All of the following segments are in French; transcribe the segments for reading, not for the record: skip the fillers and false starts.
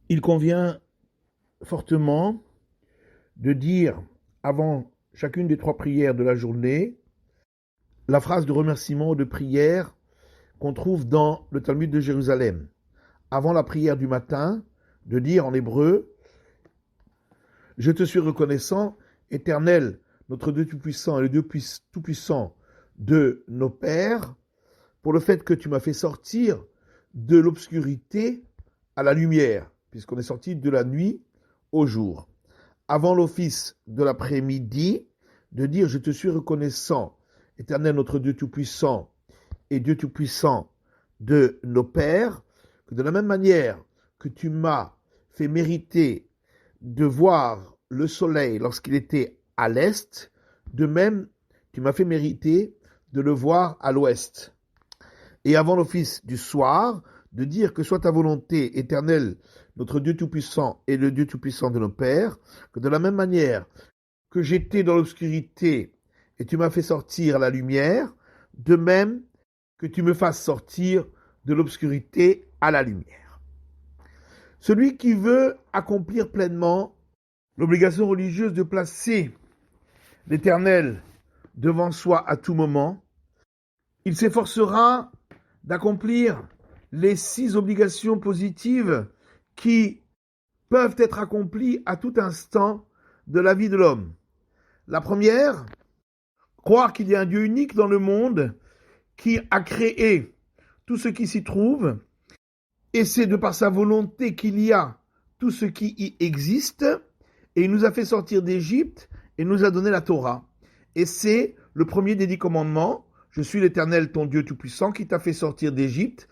Il convient fortement de dire avant chacune des 3 prières de la journée la phrase de remerciement ou de prière qu'on trouve dans le Talmud de Jérusalem. Avant la prière du matin, de dire en hébreu « Je te suis reconnaissant, Éternel, notre Dieu Tout-Puissant et le Dieu Tout-Puissant de nos pères, pour le fait que tu m'as fait sortir de l'obscurité à la lumière, puisqu'on est sorti de la nuit au jour. » Avant l'office de l'après-midi, de dire « Je te suis reconnaissant, Éternel, notre Dieu Tout-Puissant et Dieu Tout-Puissant de nos pères, que de la même manière que tu m'as fait mériter de voir le soleil lorsqu'il était à l'est, de même tu m'as fait mériter de le voir à l'ouest. » Et avant l'office du soir, de dire que soit ta volonté, Éternel, notre Dieu Tout-Puissant et le Dieu Tout-Puissant de nos pères, que de la même manière que j'étais dans l'obscurité et tu m'as fait sortir la lumière, de même que tu me fasses sortir de l'obscurité à la lumière. Celui qui veut accomplir pleinement l'obligation religieuse de placer l'Éternel devant soi à tout moment, il s'efforcera d'accomplir les 6 obligations positives qui peuvent être accomplies à tout instant de la vie de l'homme. La première, croire qu'il y a un Dieu unique dans le monde qui a créé tout ce qui s'y trouve, et c'est de par sa volonté qu'il y a tout ce qui y existe, et il nous a fait sortir d'Égypte et nous a donné la Torah. Et c'est le premier des 10 commandements. Je suis l'Éternel, ton Dieu Tout-Puissant, qui t'a fait sortir d'Égypte.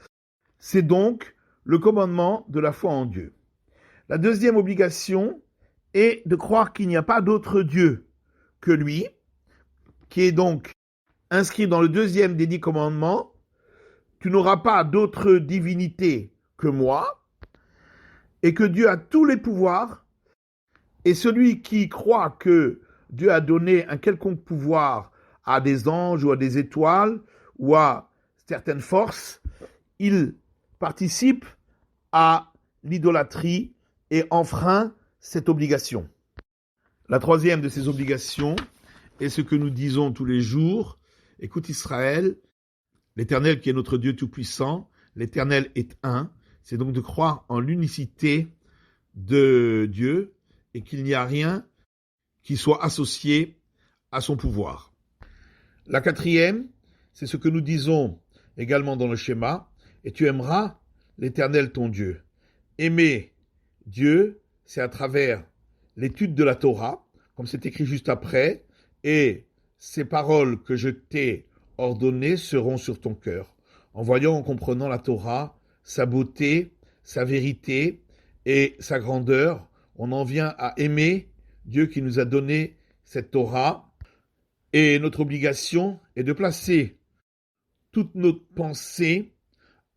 C'est donc le commandement de la foi en Dieu. La deuxième obligation est de croire qu'il n'y a pas d'autre Dieu que lui, qui est donc inscrit dans le deuxième des 10 commandements. Tu n'auras pas d'autre divinité que moi, et que Dieu a tous les pouvoirs, et celui qui croit que Dieu a donné un quelconque pouvoir à des anges ou à des étoiles ou à certaines forces, il participe à l'idolâtrie et enfreint cette obligation. La troisième de ces obligations est ce que nous disons tous les jours. Écoute Israël, l'Éternel qui est notre Dieu Tout-Puissant, l'Éternel est un. C'est donc de croire en l'unicité de Dieu et qu'il n'y a rien qui soit associé à son pouvoir. La quatrième, c'est ce que nous disons également dans le schéma, et tu aimeras l'Éternel ton Dieu. Aimer Dieu, c'est à travers l'étude de la Torah, comme c'est écrit juste après, et ces paroles que je t'ai ordonnées seront sur ton cœur. En voyant, en comprenant la Torah, sa beauté, sa vérité et sa grandeur, on en vient à aimer Dieu qui nous a donné cette Torah. Et notre obligation est de placer toute notre pensée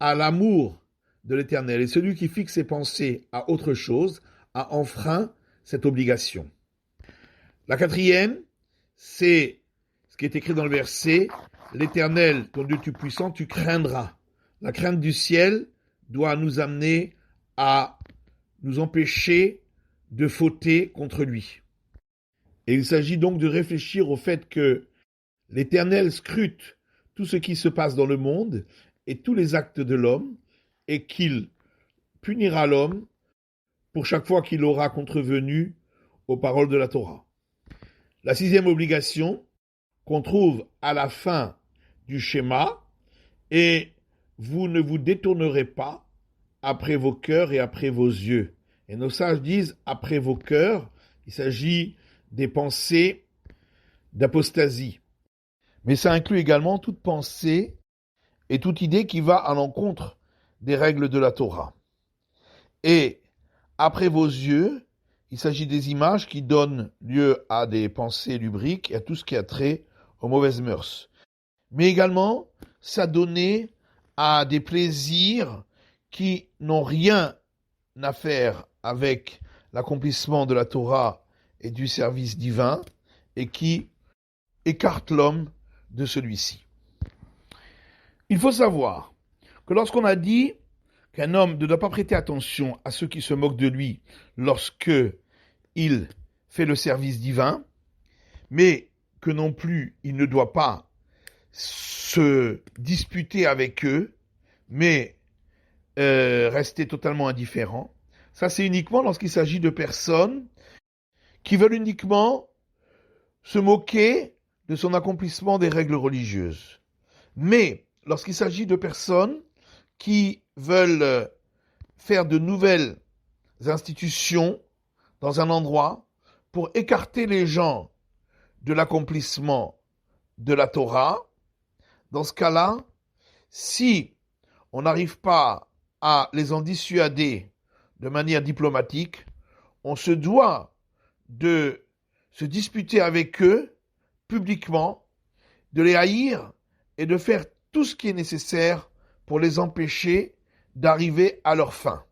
à l'amour de l'Éternel. Et celui qui fixe ses pensées à autre chose a enfreint cette obligation. La quatrième, c'est ce qui est écrit dans le verset, l'Éternel, ton Dieu Tout-Puissant, tu craindras. La crainte du ciel doit nous amener à nous empêcher de fauter contre lui. Et il s'agit donc de réfléchir au fait que l'Éternel scrute tout ce qui se passe dans le monde et tous les actes de l'homme, et qu'il punira l'homme pour chaque fois qu'il aura contrevenu aux paroles de la Torah. La sixième obligation qu'on trouve à la fin du schéma est « Vous ne vous détournerez pas après vos cœurs et après vos yeux ». Et nos sages disent « après vos cœurs », il s'agit des pensées d'apostasie. Mais ça inclut également toute pensée et toute idée qui va à l'encontre des règles de la Torah. Et après vos yeux, il s'agit des images qui donnent lieu à des pensées lubriques et à tout ce qui a trait aux mauvaises mœurs. Mais également s'adonner à des plaisirs qui n'ont rien à faire avec l'accomplissement de la Torah et du service divin et qui écartent l'homme de celui-ci. Il faut savoir que lorsqu'on a dit qu'un homme ne doit pas prêter attention à ceux qui se moquent de lui lorsque il fait le service divin, mais que non plus il ne doit pas se disputer avec eux, mais rester totalement indifférent. Ça, c'est uniquement lorsqu'il s'agit de personnes qui veulent uniquement se moquer de son accomplissement des règles religieuses. Mais lorsqu'il s'agit de personnes qui veulent faire de nouvelles institutions dans un endroit pour écarter les gens de l'accomplissement de la Torah, dans ce cas-là, si on n'arrive pas à les en dissuader de manière diplomatique, on se doit de se disputer avec eux publiquement, de les haïr et de faire tout ce qui est nécessaire pour les empêcher d'arriver à leur fin.